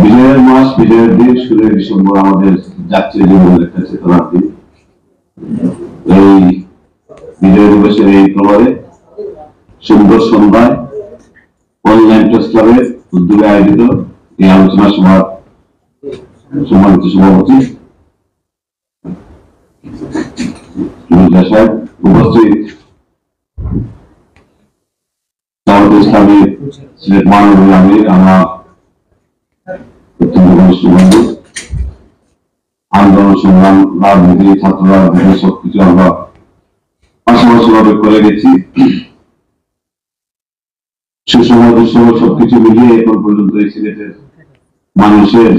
বিজয়ের মাস, বিজয়ের দিন, 16 ডিসেম্বর আমাদের জাতীয় জীবনের একটা চেতনার দিন। এই বিজয় দিবসের এই প্রভাবে সুন্দর সন্ধ্যায় অনলাইন প্রেস ক্লাবের উদ্যোগে আয়োজিত এই আলোচনা সভার সম্মানিত সভাপতি সাহেব, উপস্থিত ইসলামী সিলেট মহানগরী আমির, আমার অত্যন্ত ঘনিষ্ঠ বন্ধু, আন্দোলন সংগ্রাম, রাজনীতি, ছাত্র রাজনীতি সবকিছু আমরা পাশাপাশি ভাবে করে গেছি। সুসময় দুঃসময় সবকিছু মিলিয়ে এখন পর্যন্ত এই সিলেটের মানুষের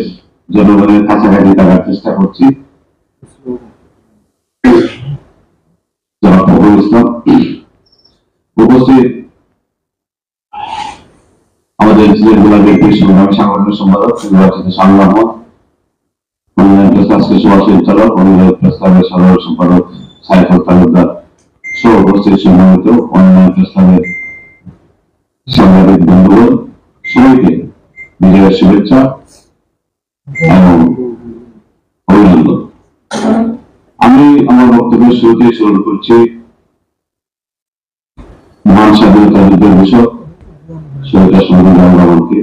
জনগণের কাছাকাছি থাকার চেষ্টা করছি। উপস্থিত আমাদের সিলেট জেলা বিএনপির সংগ্রামী সাংগঠনিক সম্পাদক নির্বাচিত সংগ্রাম অনলাইন প্রেস আজকে সভাপতিচালক অনলাইন প্রেস ক্লাবের সাধারণ সম্পাদক সাইফুল তালুকদার সহ উপস্থিত সম্মানিত অনলাইন প্রেস ক্লাবের সাংবাদিক বন্ধুগণ, সবাইকে বিজয়ের শুভেচ্ছা এবং অভিনন্দন। আমি আমার বক্তব্যের শুরুতে স্মরণ করছি মহান স্বাধীনতা যুদ্ধের ঘোষক শহীদ রাষ্ট্রপতি জিয়াউর রহমানকে।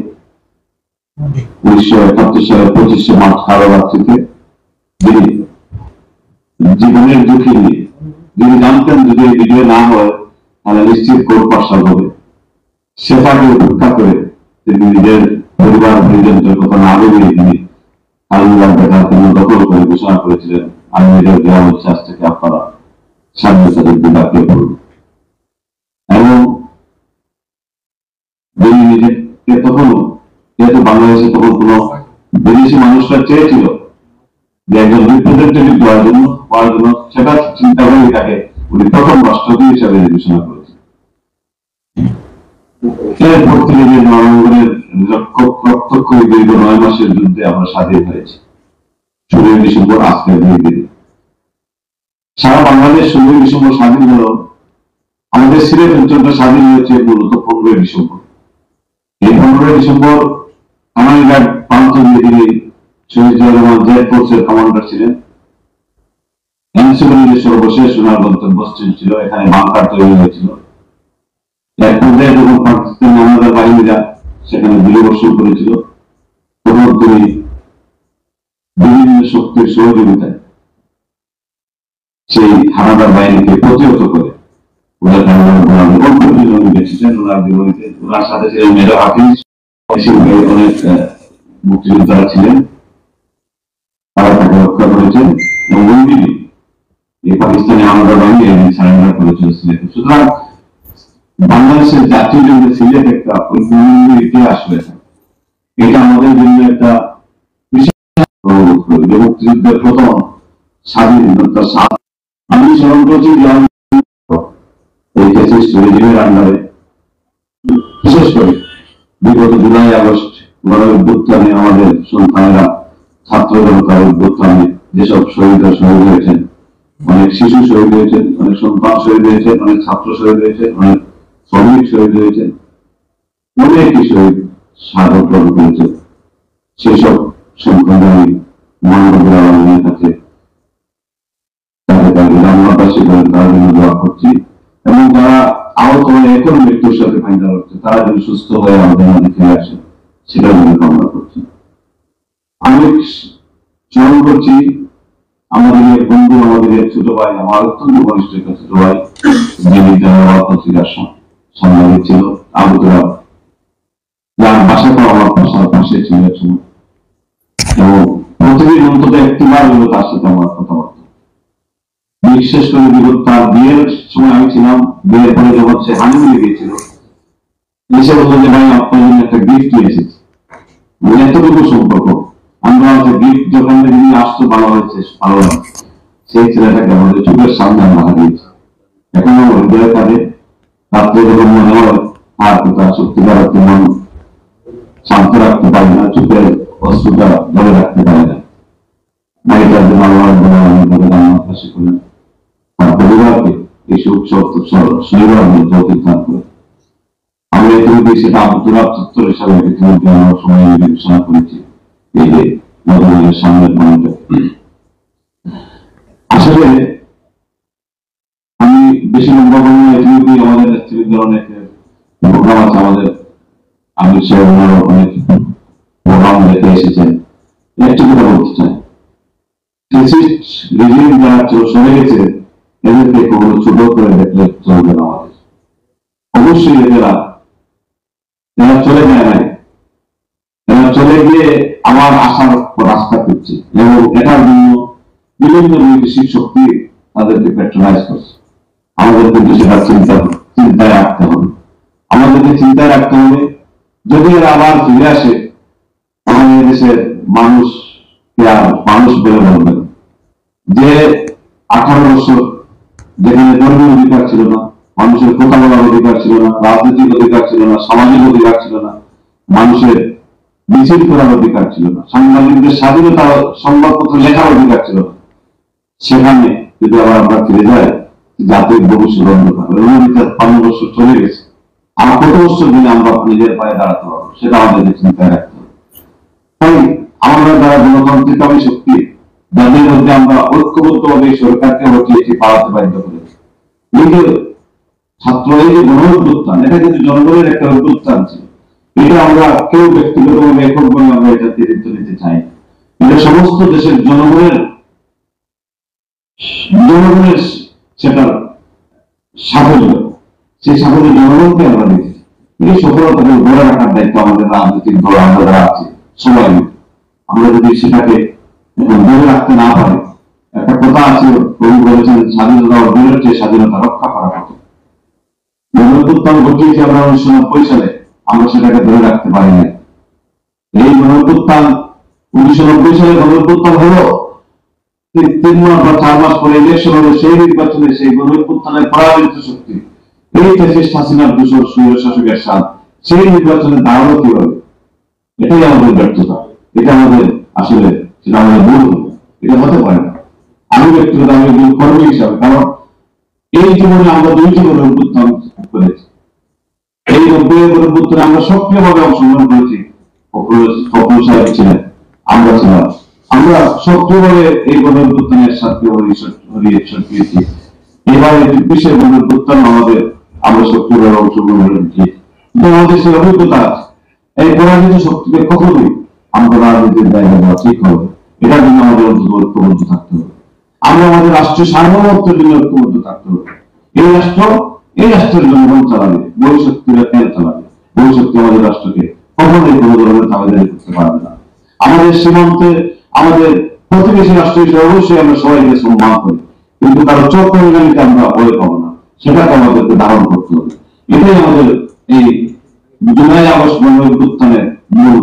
1971 সালের 25শে মার্চ কালো রাত্রিতে যিনি জীবনের ঝুঁকি নিয়ে, যিনি জানতেন যদি এই বিজয় না হয় তাহলে নিশ্চিত কোর্ট পাশাল হবে, সেটাকে উপেক্ষা করে তিনি নিজের পরিবার পরিজনদের কথা না ভেবে তিনি কালুবাগ বেকার কেন্দ্র দখল করে ঘোষণা করেছিলেন, আমি নিজের দেওয়া হচ্ছে আজ থেকে আপনারা স্বাধীনতা যুদ্ধে ঝাঁপিয়ে পড়ুন। এবং যিনি নিজেকে তখনও, যেহেতু বাংলাদেশে তখন কোন বিদেশি মানুষরা চেয়েছিল যে একজন রিপ্রেজেন্টেটিভ দেওয়ার জন্য সেটা চিন্তা করে তাকে উনি প্রথম রাষ্ট্রপতি হিসাবে ঘোষণা করেছেন। এরপর থেকে যে নরঙ্গনের প্রত্যক্ষ দীর্ঘ 9 মাসের যুদ্ধে আমরা স্বাধীন হয়েছি 16 ডিসেম্বর আজকের দিনে। সারা বাংলাদেশ 16 ডিসেম্বর স্বাধীন হল, আমাদের সিলেট অঞ্চলটা স্বাধীন হয়েছে মূলত 15 ডিসেম্বর। এই 15 ডিসেম্বর কানাইঘাট প্রান্ত দিয়ে তিনি শহীদ জিয়াউর রহমান জেড ফোর্সের কমান্ডার ছিলেন। এনসিবির সর্বশেষ সোনার গন্তব্যস্থল ছিল, এখানে বাংকার তৈরি হয়েছিল। এক পর্যায়ে যখন পাকিস্তান আমাদের বাহিনীরা সেখানে গুলিবর্ষণ করেছিল, তখন তিনি বিভিন্ন শক্তির সহযোগিতায় সেই হানাদার বাহিনীকে প্রতিহত করে ওনার জীবনীতে ওনার সাথে ছিলেন মেজর হাফিজ, অনেক মুক্তিযোদ্ধারা ছিলেন, তারা তাকে রক্ষা করেছেন এবং এই পাকিস্তানি হানাদার বাহিনী সারেন্ডার করেছিল সিলেটে। সুতরাং বাংলাদেশের জাতীয় জন্য সিলেট একটা ইতিহাস হয়েছে, এটা আমাদের জন্য একটা মুক্তিযুদ্ধের প্রথম স্বাধীনতা। আমি স্মরণ করছি আন্ডারে বিশেষ করে বিগত জুলাই আগস্ট গণঅভ্যুত্থানে আমাদের সন্তানেরা ছাত্র জনতার অভ্যুত্থানে যেসব শহীদরা শহীদ হয়েছেন, অনেক শিশু শহীদ হয়েছেন, অনেক সন্তান শহীদ হয়েছেন, অনেক ছাত্র শহীদ হয়েছেন, অনেক শ্রমিক শহীদ হয়েছেন, অনেকই শহীদ শাহাদত বরণ করেছেন। সেসব সম্পর্কে আমি মহানগর আলমের কাছে গ্রামবাসী করে তার জন্য দোয়া করছি এবং যারা আহত হয়ে এখন মৃত্যুর সাথে ফাইনাল হচ্ছে তারা যেন সুস্থ হয়ে আমাদের মধ্যে ফিরে আসে সেটার জন্য কামনা করছি। আমি স্মরণ করছি আমাদের এক বন্ধু, আমাদের এক ছোট ভাই, আমার অত্যন্ত ঘনিষ্ঠ একটা ছোট ভাই, যিনি পত্রিকার সাংবাদিক ছিল, আবু তুরাব, যার বাসাটা আমার বাসার পাশে ছিল একসময়, এবং প্রতিদিন অন্তত একটিবার হলো তার সাথে আমার কথাবার্তা। বিশেষ করে বিগত তার বিয়ের সময় আমি ছিলাম, বিয়ের পরে যখন সে হানিমুনে গিয়েছিল এসে বললো যে ভাই আপনার জন্য একটা গিফট নিয়ে এসেছি। এতটুকু সম্পর্ক, আমরা গিফট যখন যিনি আসতো ভালো হয়েছে, ভালো লাগছে, সেই ছেলেটাকে আমাদের চোখের সামনে আমরা হারিয়েছি। এখন হৃদয়ের কাজে রাত্রে যখন মনে হয় আর কোথা সত্যিকার মন শান্ত রাখতে পারে না, চোখের অস্ত্রটা ধরে রাখতে পারে না, নারীটার জন্য আল্লাহ কাছে করেন তার পরিবারকে এই সুখ শনিবার যৌতিক দান করে। আমরা ইতিমধ্যে সেটা আবু তুরাব চত্বর হিসাবে ইতিমধ্যে আমরা সময় ঘোষণা করেছি এই যে নতুনের সামনের পয়েন্টটা আসলে আমি বেশি লম্বা করবো না। ইতিমধ্যেই আমাদের নেতৃবৃন্দের অনেক প্রোগ্রাম আছে, আমাদের আমির সাহেব অনেক প্রোগ্রাম রেখে এসেছেন। একটি কথা বলতে চাই, যারা চলে গেছে এদেরকে কখনো ছোট করে দেখলে চলবে না। আমাদের অবশ্যই এরা চলে যায় নাই, এরা চলে গিয়ে আবার আসার রাস্তা করছে এবং এটার জন্য বিভিন্ন বৈদেশিক শক্তি তাদেরকে প্যাট্রোনাইজ করছে। আমাদের কিন্তু সেটা চিন্তায় রাখতে হবে। আমাদেরকে চিন্তায় রাখতে হবে, যদি এরা আবার ফিরে আসে তাহলে দেশের মানুষকে আর মানুষ বলে বলবেন যে 18 বছর যেখানে ধর্মীয় অধিকার ছিল না, মানুষের কথা বলার অধিকার ছিল না, রাজনৈতিক অধিকার ছিল না, সামাজিক অধিকার ছিল না, মানুষের মিছিল করার অধিকার ছিল না, সাংবাদিকদের স্বাধীনতা সংবাদপত্র লেখার অধিকার ছিল না, সেখানে যদি আবার আমরা ফিরে যাই জাতির ভবিষ্যৎ অন্ধকার। 5 বছর চলে গেছে, আর কত বছর দিলে আমরা নিজের পায়ে দাঁড়াতে পারবো সেটা আমাদের চিন্তায় রাখতে হবে। তাই আমরা যারা গণতান্ত্রিক শক্তি, যাদের মধ্যে আমরা ঐক্যবদ্ধভাবে সরকারকে হটিয়েছি, পালাতে বাধ্য করেছি, ছাত্র এই যে গণ অভ্যুত্থান, এটা কিন্তু জনগণের একটা অভ্যুত্থান ছিল। এটা আমরা কেউ ব্যক্তিগতভাবে এককভাবে আমরা এটা নেতৃত্ব নিতে চাই। এটা সমস্ত দেশের জনগণের সেটা সাফল্য, সেই সাফল্য জনগণকে আমরা দিচ্ছি। এই সফলতাকে ধরে রাখার দায়িত্ব আমাদের রাজনৈতিক দল আমরা যারা আছে সবাই। আমরা যদি সেটাকে ধরে রাখতে না পারি, একটা কথা আছে, কবি বলেছেন স্বাধীনতা অর্জনের চেয়ে স্বাধীনতা রক্ষা করা কঠিন। গণঅভ্যুত্থান ঘটিয়েছি আমরা 1990 সালে, আমরা সেটাকে ধরে রাখতে পারি না। এই গণঅভ্যুত্থান 1990 সালে গণঅভ্যুত্থান হলো, 3 মাস বা 4 মাস পরে ইলেকশন হলো, সেই নির্বাচনে সেই গণঅভ্যুত্থানের পরাজিত শক্তি এই ফ্যাসিস্ট হাসিনার দূষণ স্বৈরশাসকের সাথ সেই নির্বাচনে দাঁড়ানো কিভাবে? এটাই আমাদের ব্যর্থতা। এটা আমাদের আসলে সেটা আমাদের ভুল, এটা হতে পারে না। আমি ব্যক্তিগত আমি কর্মী হিসাবে, কারণ এই জীবনে আমরা 2টি গণঅভ্যুত্থান করেছি। এই 90 গণঅভ্যুত্থানে আমরা সক্রিয়ভাবে অংশগ্রহণ করেছি। ফখরুল সাহেব ছিলেন, আমরা ছিলাম, আমরা সক্রিয়ভাবে এই গণঅভ্যুত্থানের সাথে সক্রিয়েছি। এবার 24 গণঅভ্যুত্থান আমাদের আমরা সক্রিয়ভাবে অংশগ্রহণ করেছি। আমাদের সেই অভিজ্ঞতা আছে। এই পরাজিত শক্তিকে কখনোই আমরা রাজনীতির জায়গা দেওয়া ঠিক হবে। এটার জন্য আমাদের ঐক্যবদ্ধ থাকতে হবে। আমরা আমাদের রাষ্ট্রীয় সার্বভৌমত্বের জন্য ঐক্যবদ্ধ থাকতে হবে। এই রাষ্ট্রের জনগণ চালাবে, বহিঃশক্তিরা কেন চালাবে? বহিঃশক্তি আমাদের রাষ্ট্রকে কখনোই কোনো ধরনের দাবিদারি করতে পারবে না। আমাদের সীমান্তে আমাদের প্রতিবেশী রাষ্ট্র হিসেবে অবশ্যই আমরা সবাইকে সম্মান করি, কিন্তু কারো চোখ পরিণামীকে আমরা ভয় পাবো না, সেটাকে আমাদেরকে ধারণ করতে হবে। এটাই আমাদের এই 9 আগস্ট গণঅভ্যুত্থানের মূল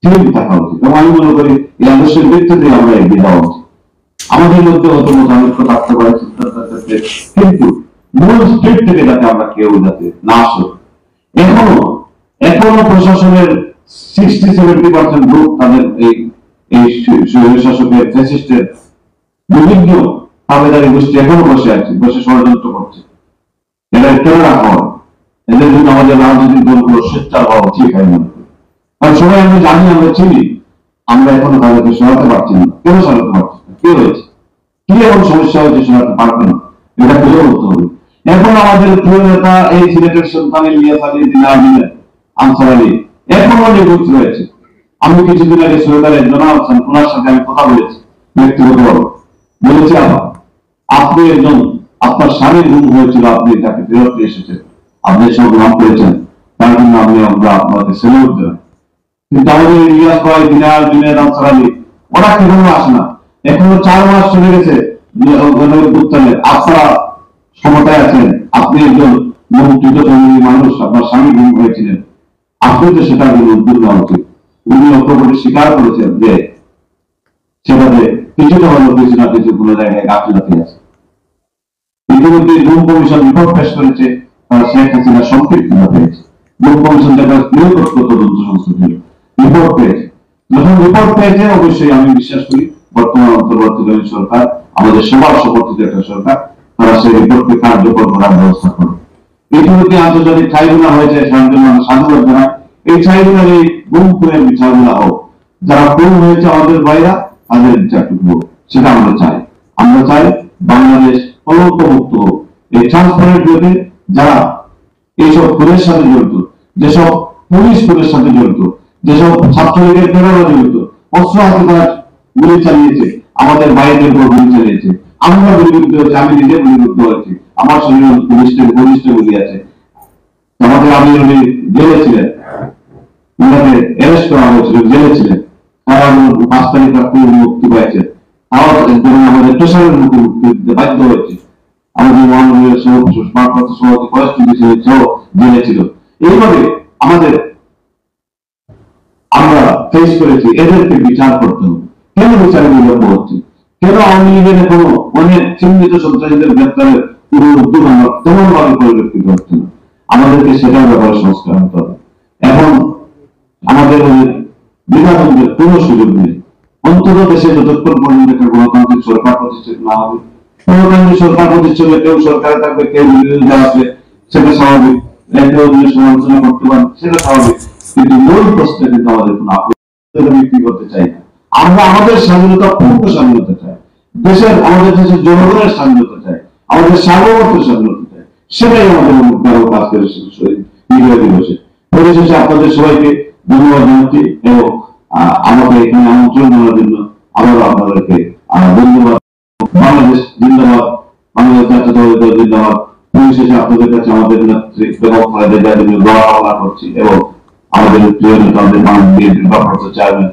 থিম থাকা উচিত। এবং আমি মনে করি এই আদর্শের ভিত্তিতে আমরা এগিয়ে যাওয়া উচিত। আমাদের মধ্যে অত মতানৈক্য থাকতে পারে, কিন্তু মূল স্টেট থেকে যাতে আমরা কেউ যাতে না আসে। এখনো প্রশাসনের 60-70% লোক তাদের এই শাসকের ফ্যাসিস্টের বিভিন্ন দাবিদারি গোষ্ঠী এখনো বসে আছে, বসে ষড়যন্ত্র করছে। এটা কেন রাখা হয়? এদের জন্য আমাদের রাজনৈতিক দলগুলো স্বেচ্ছার হওয়া উচিত। কারণ সবাই আমরা জানি, আমরা চিনি, আমরা এখনো তাদেরকে সরাতে পারছি না। কেন সরাতে পারছি না? কি হয়েছে? কি এমন সমস্যা হয়েছে সরাতে পারবে না? এটা খুঁজে বলতে হবে। এখন আমাদের প্রিয় নেতা এই সিলেটের সন্তান ইলিয়াস আলী, আনসার আলী এখনো নিখোঁজ রয়েছে। আমি কিছুদিন আগে সরকারের জনাব হোসেন ওনার সাথে আমি কথা বলেছি ব্যক্তিগতভাবে, বলেছি আপনি একজন, আপনার স্বামীর গুম হয়েছিল, আপনি তাকে ফেরত এসেছেন, আপনি সব নাম করেছেন, তার জন্য আমরা আপনাকে সেলুট দেবেন। কিন্তু আমাদের ইলিয়াস ভাই, দিনার আনসার আলী ওরা কেন আসে না? এখনো 4 মাস চলে গেছে গণঅভ্যুত্থানে, আপনারা ক্ষমতায় আছেন, আপনি একজন মন্ত্রিত মানুষ, আপনার স্বামী গুম হয়েছিলেন, আপনি তো সেটা উদ্যোগ নেওয়া উচিত। উনি অপ্রকটে স্বীকার করেছেন যে সেটাতে কিছুটা হলো কিছু না কিছু কোনো জায়গায় গাফিলতি আছে। ইতিমধ্যে গুম কমিশন রিপোর্ট পেশ করেছে, শেখ হাসিনা সম্পৃক্ততা পেয়েছে। গুম কমিশন যেটা নিরপেক্ষ তদন্ত সংস্থা ছিল, রিপোর্ট পেয়েছে। যখন রিপোর্ট পেয়েছে, অবশ্যই আমি বিশ্বাস করি বর্তমান অন্তর্বর্তীকালীন সরকার, আমাদের সবার সমর্থিত একটা সরকার, তারা সেই রিপোর্টকে কার্যকর করার ব্যবস্থা করবে। ইতিমধ্যে আন্তর্জাতিক ট্রাইব্যুনাল হয়েছে, তার জন্য আমরা সাধুবাদ জানাই। এই ট্রাইব্যুনালে গুম খুনের বিচারগুলো হোক, যারা খুন হয়েছে আমাদের ভাইরা, তাদের বিচারটুকু সেটা আমরা চাই। আমরা চাই বাংলাদেশ কলঙ্ক মুক্ত হোক। এই ট্রান্সপারেন্ট হতে যারা এইসব খুনের সাথে জড়িত, যেসব পুলিশ খুনের সাথে জড়িত, যেসব ছাত্রলীগের প্রেরণা জড়িত, অস্ত্র হাতে তারা গুলি চালিয়েছে, আমাদের ভাইদের উপর গুলি চালিয়েছে, আমরা গুলিবিদ্ধ হয়েছি, আমি নিজে গুলিবিদ্ধ হয়েছি, আমার শরীরে ঘনিষ্ঠ গুলি আছে। আমাদের আমি জেলে ছিলেন, ওনাকে অ্যারেস্ট করা হয়েছিল, জেলে ছিলেন, তারা 5 তারিখ মুক্তি পাইছে, আমাদের প্রেশারের মুখে মুক্তি দিতে বাধ্য হয়েছে। আমাদের মাননীয় সভাপতি জেলে ছিল। এইভাবে আমাদের আমরা ফেস করেছি, এদেরকে বিচার করতে হবে। কেন বিচারে বিলম্ব হচ্ছে? কেন আওয়ামী লীগের কোনো অনেক চিহ্নিত সন্ত্রাসীদের গ্রেপ্তারের পুরো উদ্যোগ আমরা তেমন ভাবে পরিলক্ষিত হচ্ছে না? আমাদেরকে সেটার ব্যাপারে সংস্কার হতে হবে। এখন আমাদের বিভাজনের কোনো সুযোগ নেই। অন্তত দেশে যতক্ষণ পর্যন্ত একটা গণতান্ত্রিক সরকার প্রতিষ্ঠিত না হবে, গণতান্ত্রিক সরকার প্রতিষ্ঠিত কেউ সরকারে থাকবে, কেউ বিরোধীরা আসবে, সেটা স্বাভাবিক। কেউ যদি সমালোচনা করতে পারেন, সেটা স্বাভাবিক। কিন্তু মূল প্রশ্নে কিন্তু আমাদের কোনো আপত্তি বিক্রি করতে চাই না। আমরা আমাদের স্বাধীনতা, পূর্ণ স্বাধীনতা চাই, আমাদের দেশের জনগণের স্বাধীনতা চাই, আমাদের সার্বভৌমত্বের স্বাধীনতা চাই। সেটাই আমাদের কাজ করে বিজয় দিবসে। পরিশেষে আপনাদের সবাইকে ধন্যবাদ জানাচ্ছি এবং আমাকে এখানে আমন্ত্রণ জানার জন্য আবারও আপনাদেরকে ধন্যবাদ। বাংলাদেশ জিন্দাবাদ, বাংলাদেশ জাতীয়তাবাদী দল জিন্দাবাদ। পরিশেষে আপনাদের কাছে আমাদের নেত্রী বেগম খালেদা জিয়ার জন্য দোয়া কামনা করছি এবং আমাদের প্রিয় নেতা, আমাদের বাংলাদেশ বিএনপির ভারপ্রাপ্ত চেয়ারম্যান